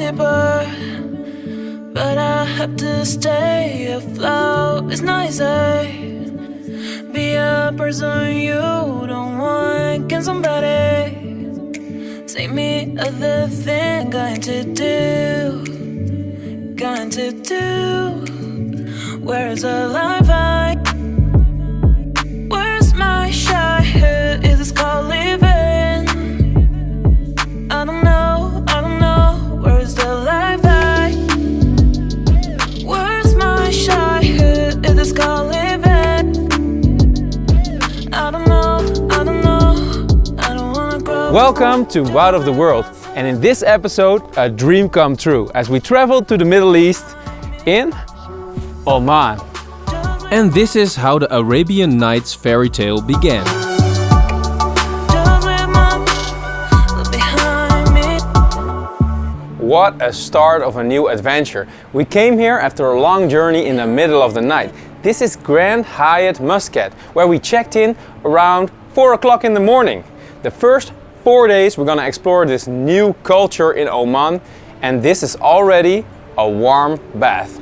deeper, but I have to stay afloat. It's not easy. Be a person you don't want. Can somebody take me other thing? Going to do. Where's the life I? Where's my childhood? Is this called living? I don't know. Where's the life I? Where's my childhood? Is this called living? I don't know. I don't wanna grow. Welcome to Wout of the World, and in this episode a dream come true as we travel to the Middle East in Oman. And this is how the Arabian Nights fairy tale began. What a start of a new adventure. We came here after a long journey in the middle of the night. This is Grand Hyatt Muscat, where we checked in around 4 o'clock in the morning. The first 4 days we're gonna explore this new culture in Oman, and this is already a warm bath.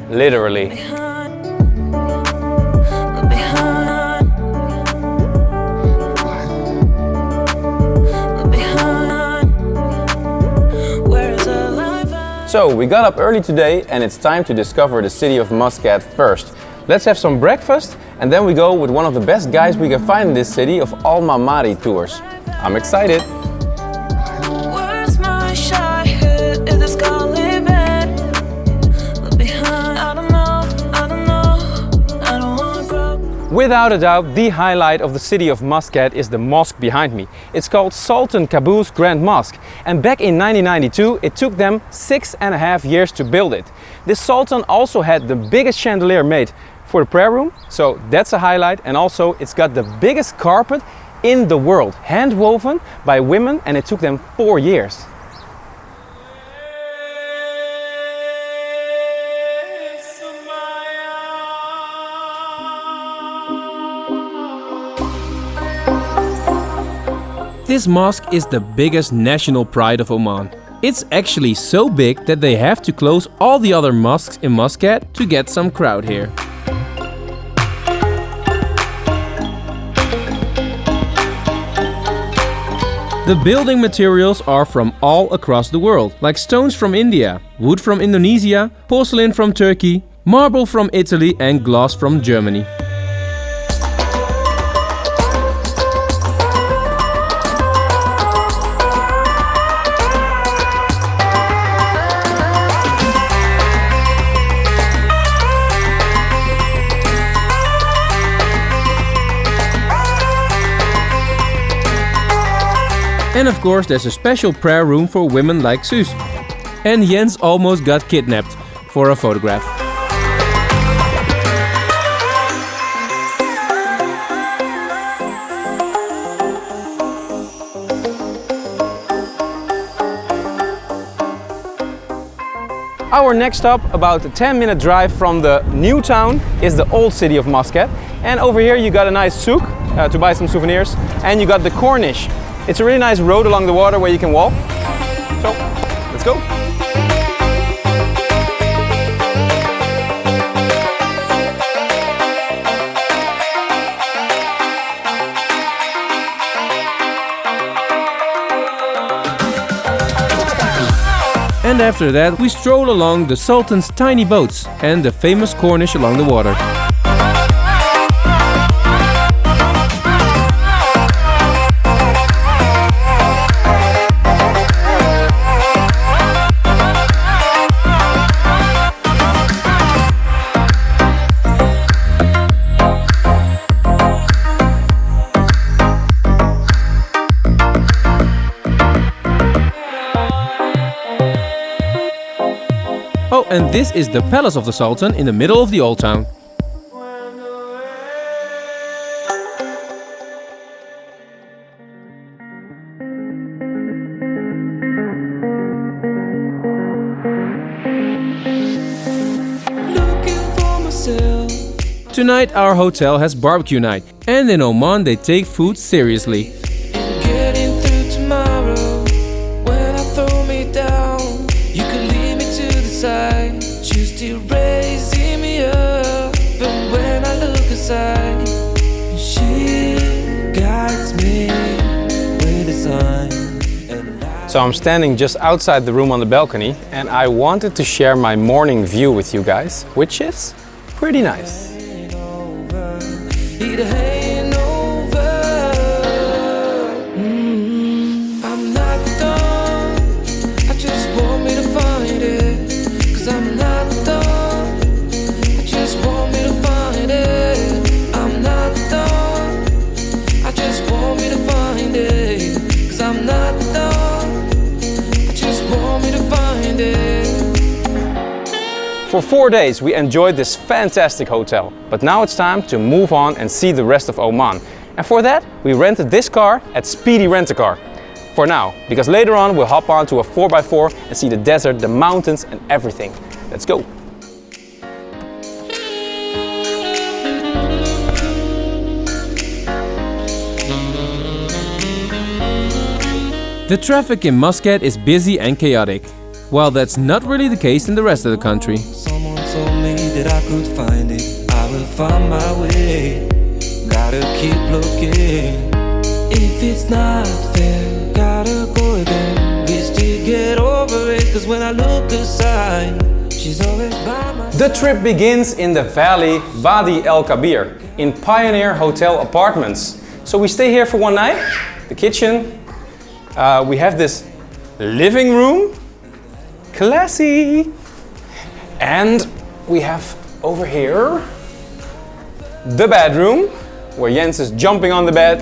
Literally. So we got up early today and it's time to discover the city of Muscat first. Let's have some breakfast and then we go with one of the best guides we can find in this city of Al Mamari tours. I'm excited. Without a doubt, the highlight of the city of Muscat is the mosque behind me. It's called Sultan Qaboos Grand Mosque, and back in 1992 it took them 6.5 years to build it. This Sultan also had the biggest chandelier made for the prayer room, so that's a highlight, and also it's got the biggest carpet in the world, hand woven by women, and it took them 4 years. This mosque is the biggest national pride of Oman. It's actually so big that they have to close all the other mosques in Muscat to get some crowd here. The building materials are from all across the world, like stones from India, wood from Indonesia, porcelain from Turkey, marble from Italy and glass from Germany. And of course there's a special prayer room for women like Suus. And Jens almost got kidnapped for a photograph. Our next stop, about a 10-minute drive from the new town, is the old city of Muscat. And over here you got a nice souk to buy some souvenirs, and you got the Corniche. It's a really nice road along the water where you can walk. So, let's go. And after that we stroll along the Sultan's tiny boats and the famous Corniche along the water. Oh, and this is the palace of the Sultan in the middle of the old town. Tonight our hotel has barbecue night, and in Oman they take food seriously. Getting through tomorrow when I throw me down. she raising me up. And when I look inside, she guides me with a sign. So I'm standing just outside the room on the balcony, and I wanted to share my morning view with you guys, which is pretty nice. I'm not done. I just want me to find it. 'Cause I'm not done. I just want me to find it. I'm not done. I just want me to find it. 'Cause I'm not done. I just want me to find it. For 4 days we enjoyed this fantastic hotel, but now it's time to move on and see the rest of Oman. And for that we rented this car at Speedy Rent-A-Car. For now, because later on we'll hop on to a 4x4 and see the desert, the mountains and everything. Let's go! The traffic in Muscat is busy and chaotic, while that's not really the case in the rest of the country. Someone told me that I could find it. I will find my way. Gotta keep looking. If it's not fair, gotta go again. We still get over it. 'Cause when I look aside, she's always by my side. The trip begins in the valley Wadi El Kabir in Pioneer Hotel Apartments. So we stay here for one night. The kitchen. We have this living room. Classy. And we have over here the bedroom where Jens is jumping on the bed.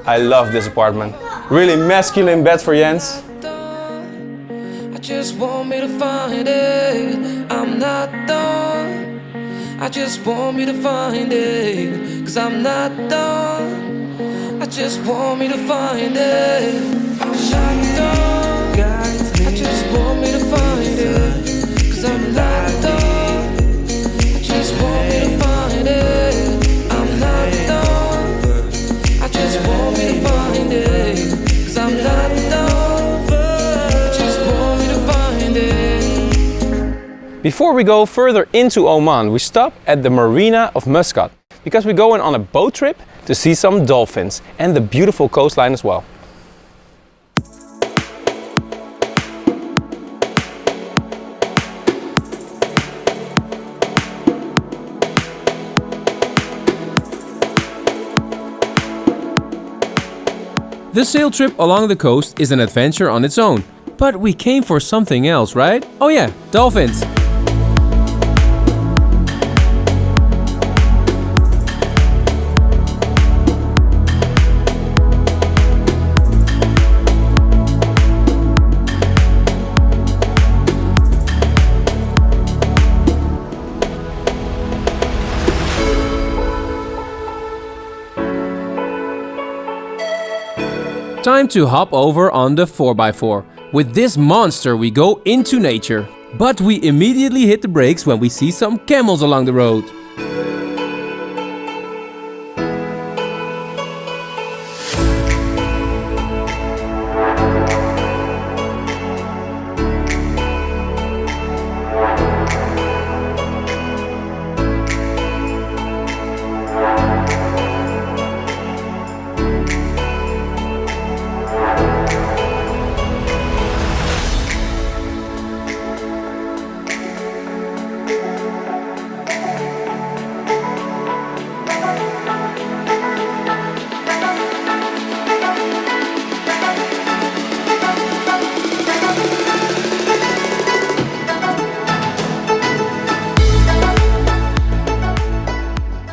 I love this apartment. Really masculine bed for Jens. I just want me to find it. I'm not done. I just want me to find it. 'Cause I'm not done. I just want me to find it. I'm not done. I just want me to find it. 'Cause I'm not done. I just want me to find it. I'm not done. I just want me to find it. 'Cause I'm not done. I just want me to find it. Before we go further into Oman, we stop at the marina of Muscat because we're going on a boat trip to see some dolphins and the beautiful coastline as well. The sail trip along the coast is an adventure on its own. But we came for something else, right? Oh yeah, dolphins! Time to hop over on the 4x4. With this monster we go into nature. But we immediately hit the brakes when we see some camels along the road.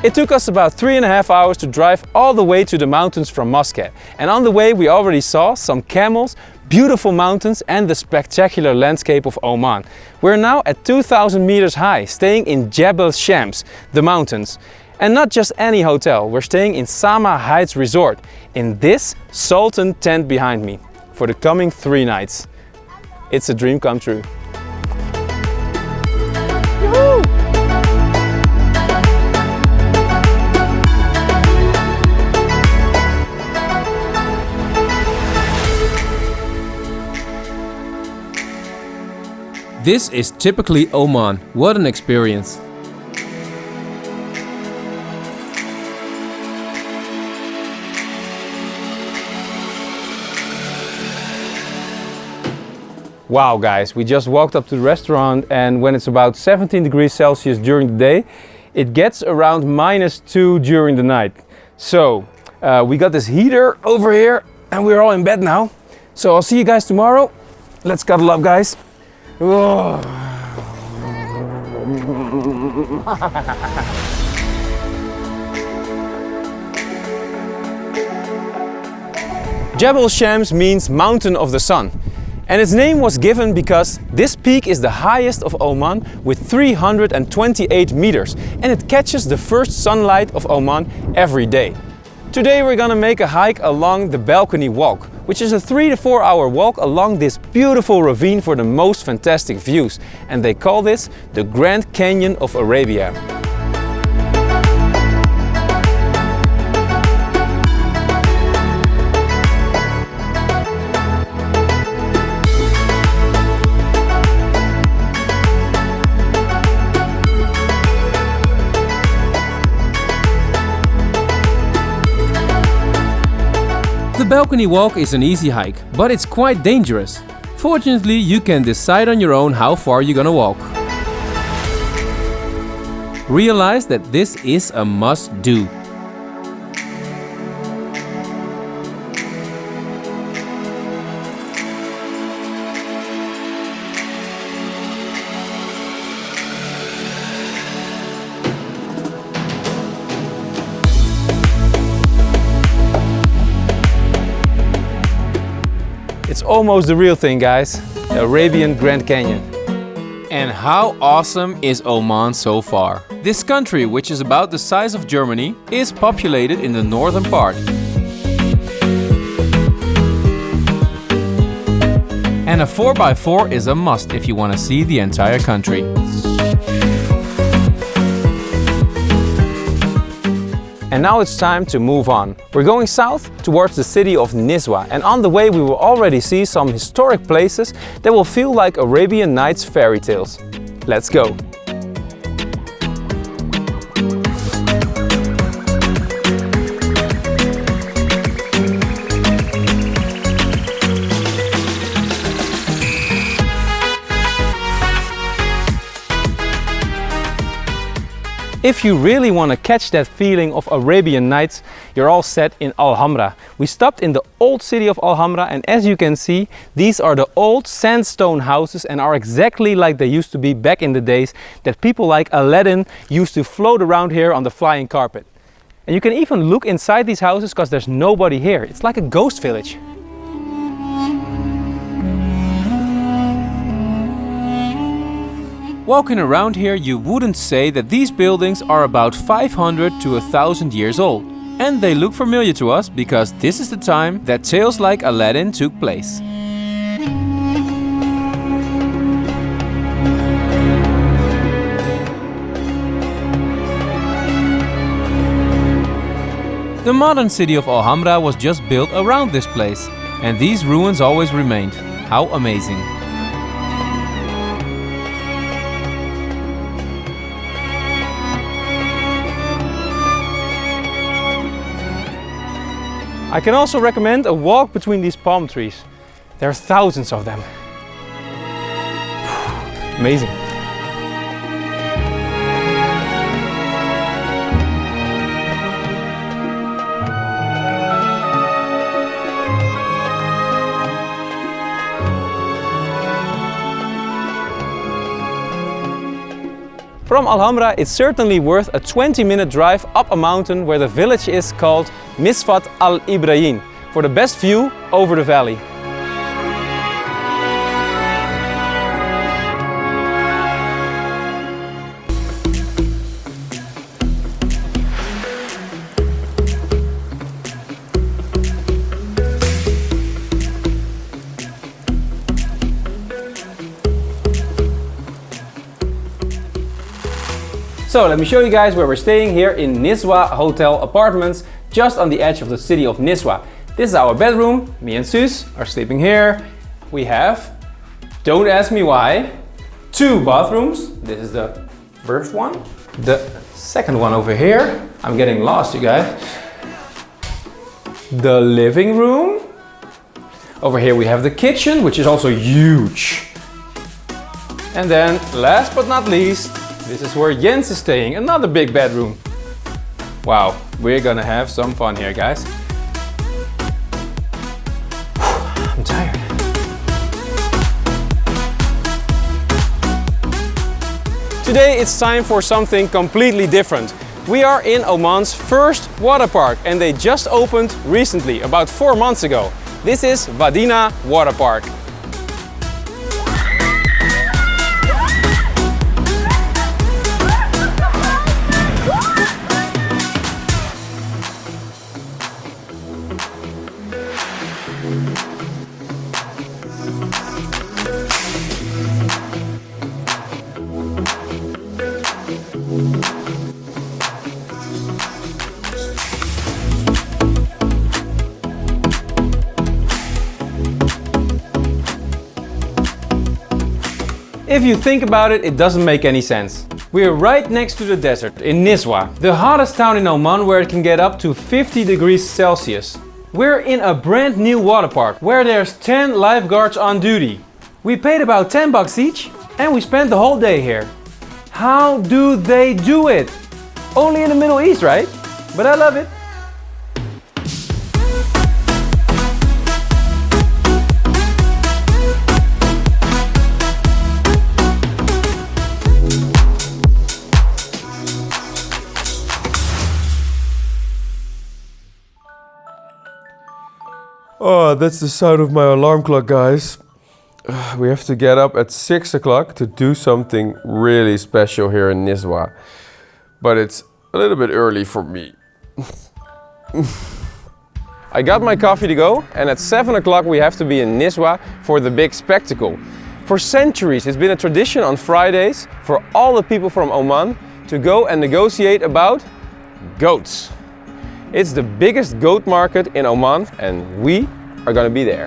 It took us about 3.5 hours to drive all the way to the mountains from Muscat. And on the way we already saw some camels, beautiful mountains and the spectacular landscape of Oman. We're now at 2,000 meters high, staying in Jebel Shams, the mountains. And not just any hotel, we're staying in Sama Heights Resort, in this Sultan tent behind me, for the coming 3 nights. It's a dream come true. Woo! This is typically Oman. What an experience! Wow guys, we just walked up to the restaurant, and when it's about 17 degrees Celsius during the day, it gets around -2 during the night. So we got this heater over here and we're all in bed now. So I'll see you guys tomorrow. Let's cuddle up, guys. Whoa. Jebel Shams means mountain of the sun. And its name was given because this peak is the highest of Oman with 328 meters, and it catches the first sunlight of Oman every day. Today we're gonna make a hike along the balcony walk, which is a 3 to 4 hour walk along this beautiful ravine for the most fantastic views. And they call this the Grand Canyon of Arabia. The balcony walk is an easy hike, but it's quite dangerous. Fortunately, you can decide on your own how far you're gonna walk. Realize that this is a must-do. It's almost the real thing, guys. The Arabian Grand Canyon. And how awesome is Oman so far? This country, which is about the size of Germany, is populated in the northern part. And a 4x4 is a must if you want to see the entire country. And now it's time to move on. We're going south towards the city of Nizwa, and on the way we will already see some historic places that will feel like Arabian Nights fairy tales. Let's go! If you really want to catch that feeling of Arabian Nights, you're all set in Al Hamra. We stopped in the old city of Al Hamra, and as you can see, these are the old sandstone houses and are exactly like they used to be back in the days that people like Aladdin used to float around here on the flying carpet. And you can even look inside these houses because there's nobody here. It's like a ghost village. Walking around here, you wouldn't say that these buildings are about 500 to 1000 years old. And they look familiar to us because this is the time that tales like Aladdin took place. The modern city of Al Hamra was just built around this place, and these ruins always remained. How amazing! I can also recommend a walk between these palm trees. There are thousands of them. Amazing. From Al Hamra, it's certainly worth a 20-minute drive up a mountain where the village is called Misfat al-Ibrahim for the best view over the valley. So let me show you guys where we're staying here in Nizwa Hotel Apartments, just on the edge of the city of Nizwa. This is our bedroom. Me and Sus are sleeping here. We have, don't ask me why, 2 bathrooms. This is the first one. The second one over here. I'm getting lost, you guys. The living room. Over here we have the kitchen, which is also huge. And then, last but not least, this is where Jens is staying, another big bedroom. Wow, we're gonna have some fun here, guys. I'm tired. Today it's time for something completely different. We are in Oman's first water park and they just opened recently, about 4 months ago. This is Wadina Water Park. If you think about it, it doesn't make any sense. We are right next to the desert in Nizwa, the hottest town in Oman where it can get up to 50 degrees Celsius. We're in a brand new water park where there's 10 lifeguards on duty. We paid about 10 bucks each and we spent the whole day here. How do they do it? Only in the Middle East, right? But I love it. Oh, that's the sound of my alarm clock, guys. We have to get up at 6 o'clock to do something really special here in Nizwa. But it's a little bit early for me. I got my coffee to go and at 7 o'clock we have to be in Nizwa for the big spectacle. For centuries it's been a tradition on Fridays for all the people from Oman to go and negotiate about goats. It's the biggest goat market in Oman and we are gonna be there.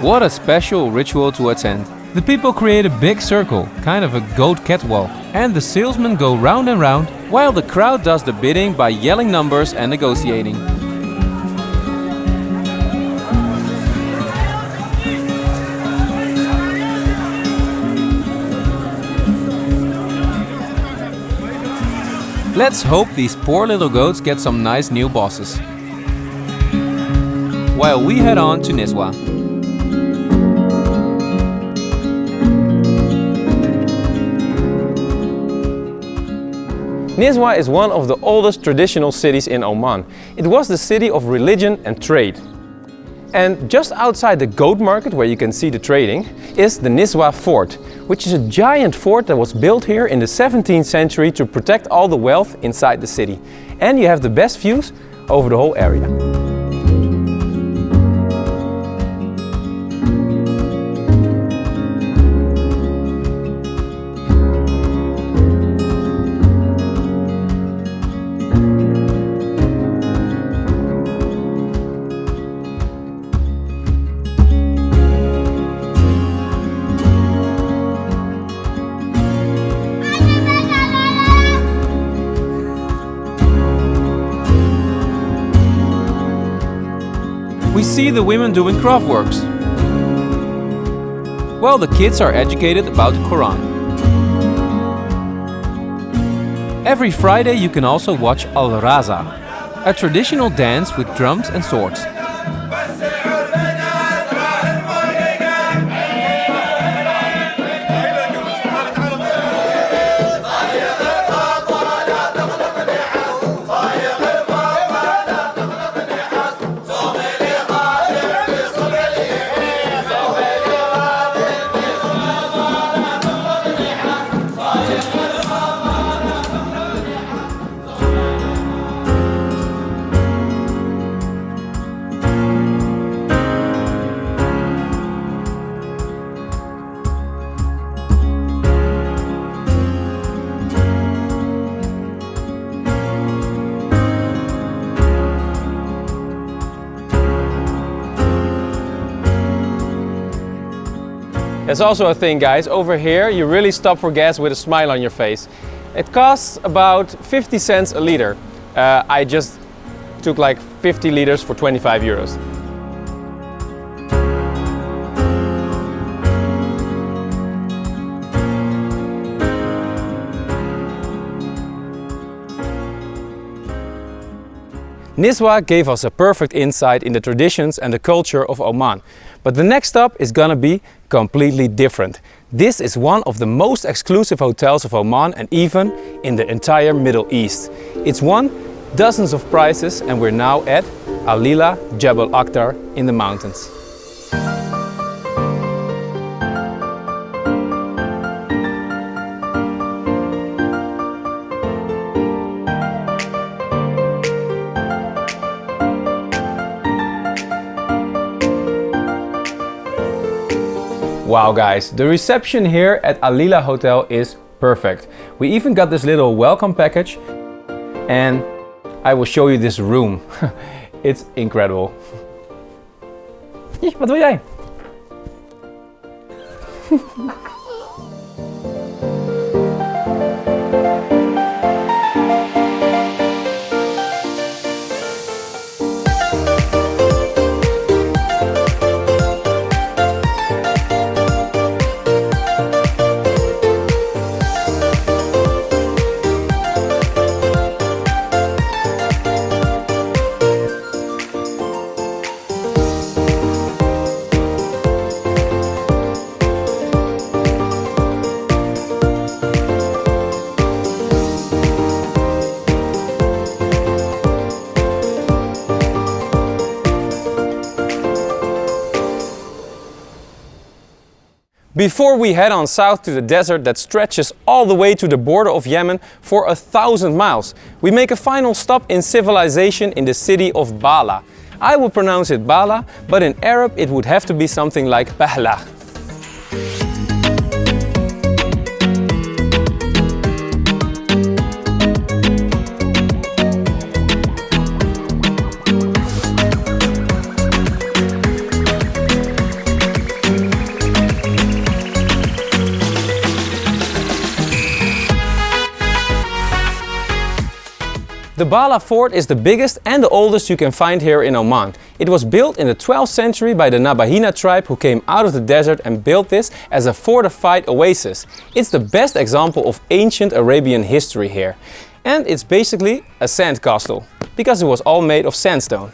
What a special ritual to attend. The people create a big circle, kind of a goat catwalk, and the salesmen go round and round, while the crowd does the bidding by yelling numbers and negotiating. Let's hope these poor little goats get some nice new bosses. While we head on to Nizwa. Nizwa is one of the oldest traditional cities in Oman. It was the city of religion and trade. And just outside the goat market, where you can see the trading, is the Nizwa Fort, which is a giant fort that was built here in the 17th century to protect all the wealth inside the city. And you have the best views over the whole area. We see the women doing craft works, while the kids are educated about the Quran. Every Friday you can also watch Al Raza, a traditional dance with drums and swords. That's also a thing, guys. Over here, you really stop for gas with a smile on your face. It costs about 50 cents a liter. I just took like 50 liters for 25 euros. Nizwa gave us a perfect insight in the traditions and the culture of Oman. But the next stop is gonna be completely different. This is one of the most exclusive hotels of Oman and even in the entire Middle East. It's won dozens of prizes and we're now at Alila Jebel Akhtar in the mountains. Wow guys, the reception here at Alila Hotel is perfect. We even got this little welcome package and I will show you this room. It's incredible. Wat wil jij? Before we head on south to the desert that stretches all the way to the border of Yemen for 1,000 miles, we make a final stop in civilization in the city of Bahla. I would pronounce it Bahla, but in Arab it would have to be something like Bahla. The Bahla Fort is the biggest and the oldest you can find here in Oman. It was built in the 12th century by the Nabahina tribe who came out of the desert and built this as a fortified oasis. It's the best example of ancient Arabian history here. And it's basically a sand castle, because it was all made of sandstone.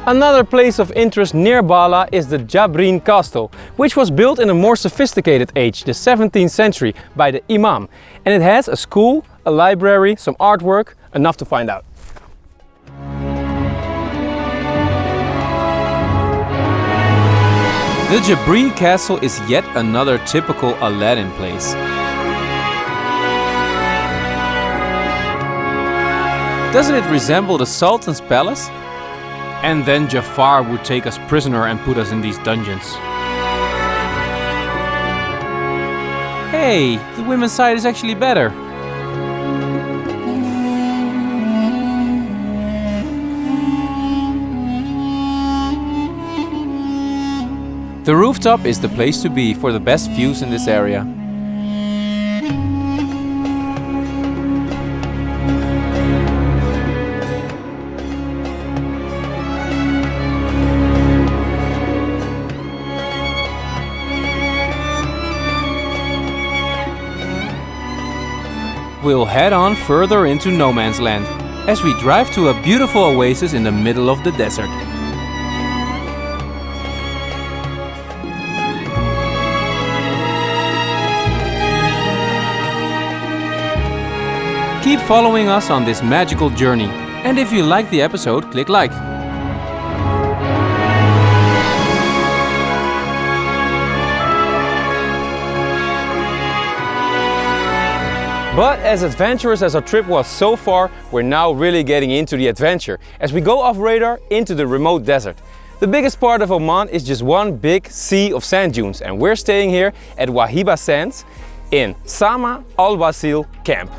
Another place of interest near Bahla is the Jabreen Castle, which was built in a more sophisticated age, the 17th century, by the Imam. And it has a school, a library, some artwork, enough to find out. The Jabreen Castle is yet another typical Aladdin place. Doesn't it resemble the Sultan's palace? And then Jafar would take us prisoner and put us in these dungeons. Hey, the women's side is actually better. The rooftop is the place to be for the best views in this area. We'll head on further into no man's land as we drive to a beautiful oasis in the middle of the desert. Keep following us on this magical journey, and if you like the episode, click like. But as adventurous as our trip was so far, we're now really getting into the adventure as we go off radar into the remote desert. The biggest part of Oman is just one big sea of sand dunes, and we're staying here at Wahiba Sands in Sama Al Wasil camp.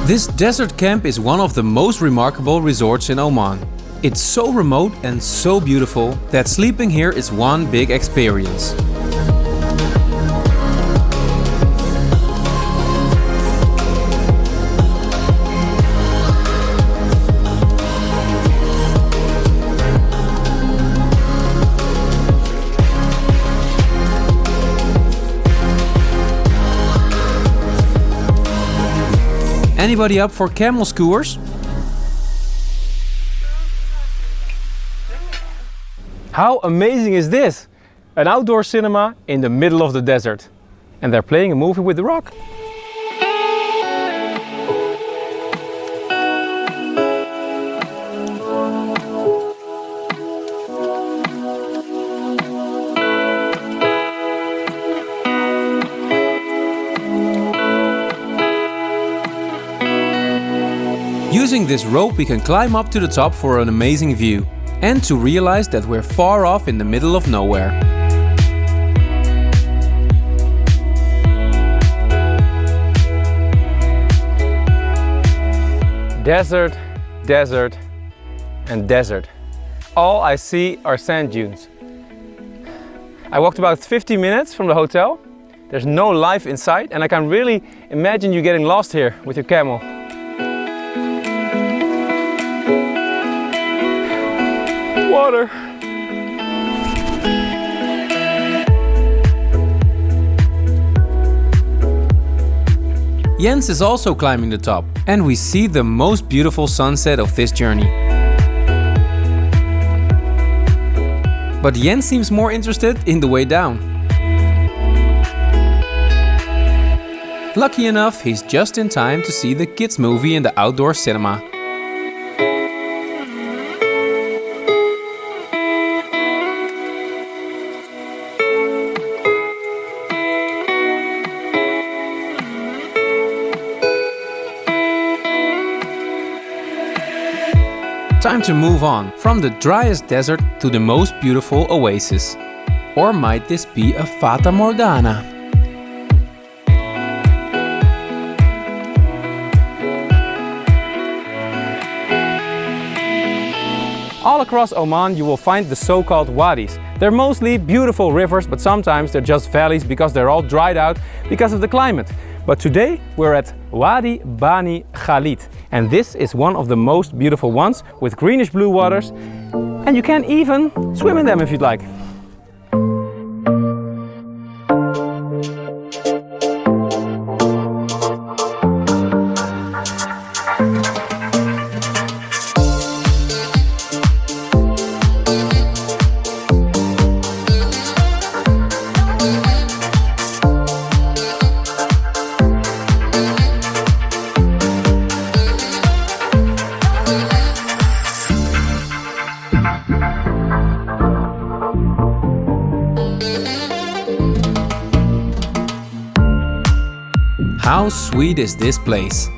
This desert camp is one of the most remarkable resorts in Oman. It's so remote and so beautiful that sleeping here is one big experience. Anybody up for camel skewers? How amazing is this? An outdoor cinema in the middle of the desert. And they're playing a movie with The Rock. Using this rope we can climb up to the top for an amazing view and to realize that we're far off in the middle of nowhere. Desert, desert and desert. All I see are sand dunes. I walked about 50 minutes from the hotel. There's no life in sight and I can really imagine you getting lost here with your camel. Water. Jens is also climbing the top, and we see the most beautiful sunset of this journey. But Jens seems more interested in the way down. Lucky enough, he's just in time to see the kids' movie in the outdoor cinema. Time to move on from the driest desert to the most beautiful oasis. Or might this be a Fata Morgana? All across Oman you will find the so-called Wadis. They're mostly beautiful rivers, but sometimes they're just valleys because they're all dried out because of the climate. But today we're at Wadi Bani Khalid, and this is one of the most beautiful ones with greenish blue waters, and you can even swim in them if you'd like. How sweet is this place?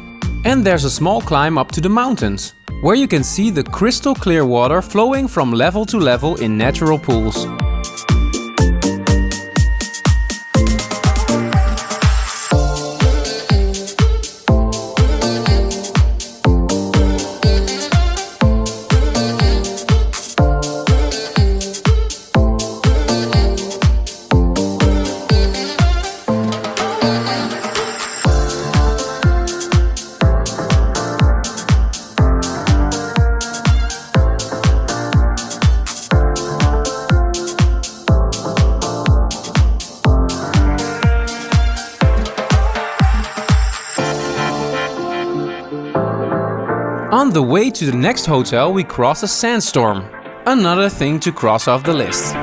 And there's a small climb up to the mountains, where you can see the crystal clear water flowing from level to level in natural pools. On the way to the next hotel we cross a sandstorm. Another thing to cross off the list.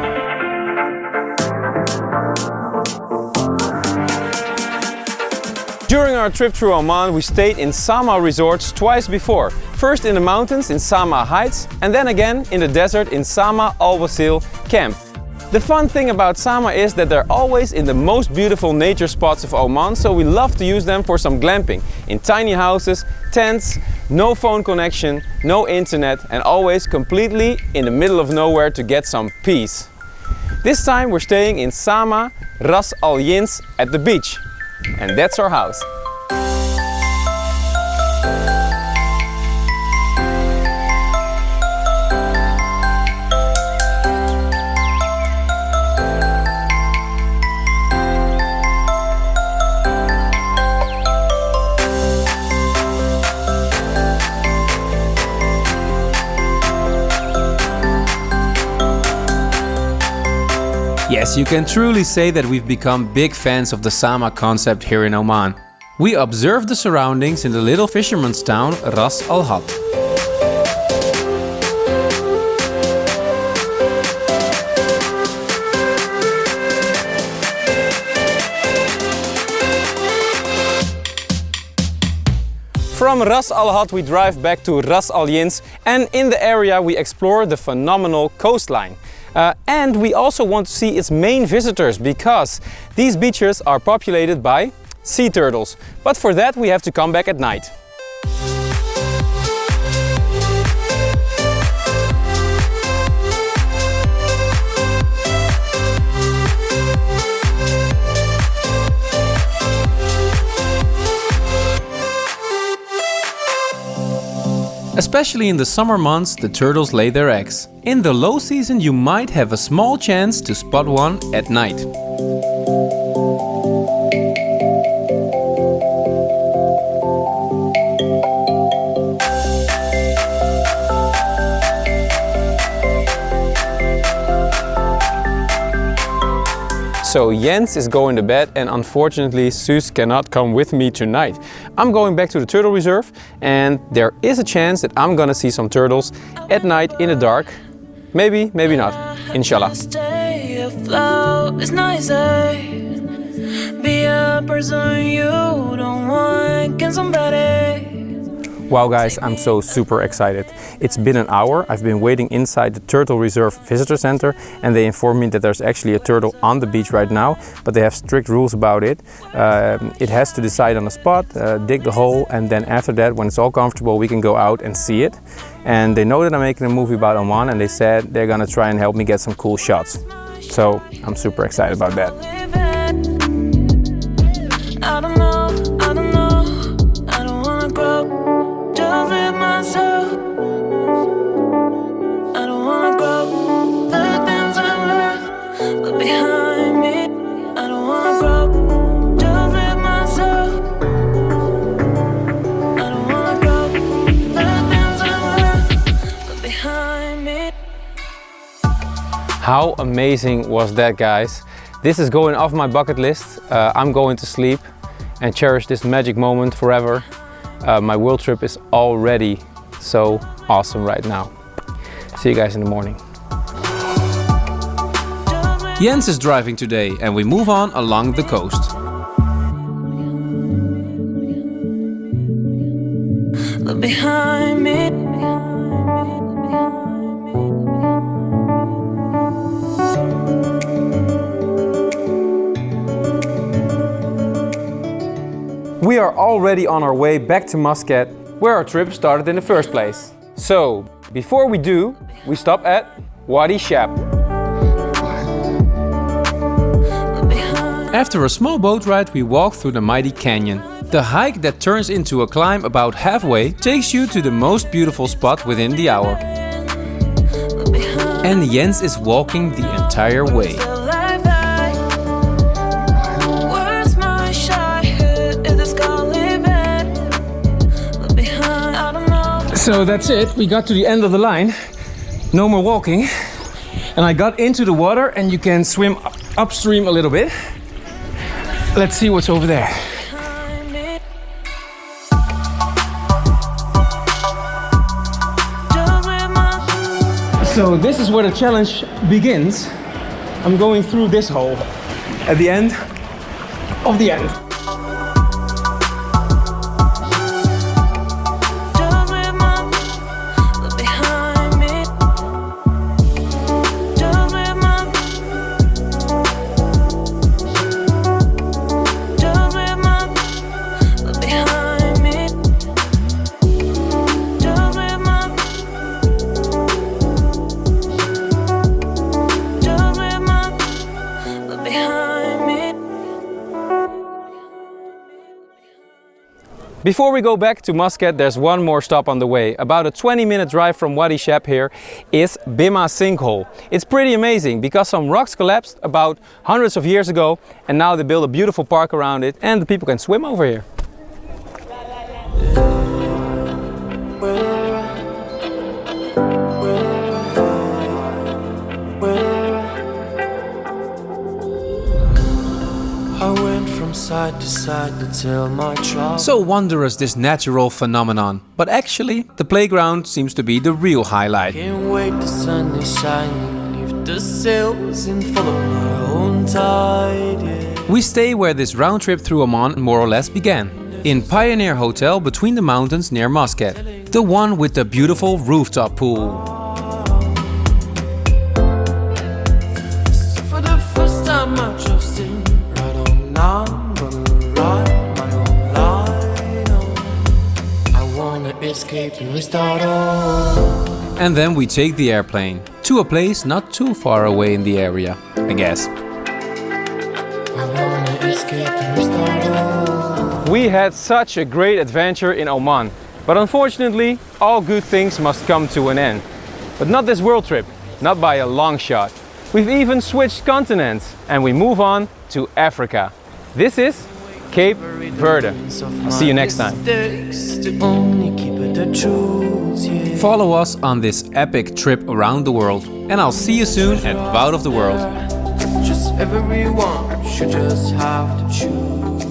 During our trip through Oman we stayed in Sama resorts twice before. First in the mountains in Sama Heights and then again in the desert in Sama Al Wasil camp. The fun thing about Sama is that they're always in the most beautiful nature spots of Oman, so we love to use them for some glamping. In tiny houses, tents, no phone connection, no internet, and always completely in the middle of nowhere to get some peace. This time we're staying in Sama, Ras Al Jinz at the beach. And that's our house. Yes, you can truly say that we've become big fans of the Sama concept here in Oman. We observed the surroundings in the little fisherman's town Ras Al Hat. From Ras Al Hat we drive back to Ras Al Jinz, and in the area we explore the phenomenal coastline. And we also want to see its main visitors, because these beaches are populated by sea turtles. But for that we have to come back at night. Especially in the summer months, the turtles lay their eggs. In the low season, you might have a small chance to spot one at night. So Jens is going to bed, and unfortunately Suus cannot come with me tonight. I'm going back to the turtle reserve, and there is a chance that I'm gonna see some turtles at night in the dark. Maybe, maybe not. Inshallah. Stay afloat is nicer. Be a person you don't want. Can somebody? Wow guys, I'm so super excited. It's been an hour. I've been waiting inside the Turtle Reserve Visitor Center, and they informed me that there's actually a turtle on the beach right now, but they have strict rules about it. It has to decide on a spot, dig the hole, and then after that, when it's all comfortable, we can go out and see it. And they know that I'm making a movie about Oman, and they said they're gonna try and help me get some cool shots. So I'm super excited about that. I don't know, I don't know, I don't wanna grow. Just live myself. I don't wanna grow. The things I left behind me. I don't wanna grow. Just live myself. I don't wanna grow. The things I left behind me. How amazing was that, guys? This is going off my bucket list. I'm going to sleep and cherish this magic moment forever. My world trip is already so awesome right now. See you guys in the morning. Jens is driving today, and we move on along the coast. Look behind me. We are already on our way back to Muscat, where our trip started in the first place. So, before we do, we stop at Wadi Shab. After a small boat ride, we walk through the mighty canyon. The hike that turns into a climb about halfway takes you to the most beautiful spot within the hour. And Jens is walking the entire way. So that's it, we got to the end of the line. No more walking. And I got into the water, and you can swim upstream a little bit. Let's see what's over there. So this is where the challenge begins. I'm going through this hole at the end of the end. Before we go back to Muscat, there's one more stop on the way. About a 20-minute drive from Wadi Shab here is Bima Sinkhole. It's pretty amazing because some rocks collapsed about hundreds of years ago and now they build a beautiful park around it and the people can swim over here. Side to side to tell my trouble. So wondrous this natural phenomenon, but actually the playground seems to be the real highlight. Can't wait, the sun is shining, leave the sails and follow my own tide. Yeah. We stay where this round trip through Oman more or less began, in Pioneer Hotel between the mountains near Muscat, the one with the beautiful rooftop pool. So for the first time I trust him, right on now. Escape and restart all. And then we take the airplane to a place not too far away in the area, I guess. I wanna escape and restart all. We had such a great adventure in Oman, but unfortunately all good things must come to an end. But not this world trip, not by a long shot. We've even switched continents and we move on to Africa. This is Cape Verde. I'll see you next time. Follow us on this epic trip around the world and I'll see you soon at Wout of the World. Just everyone should just have to choose.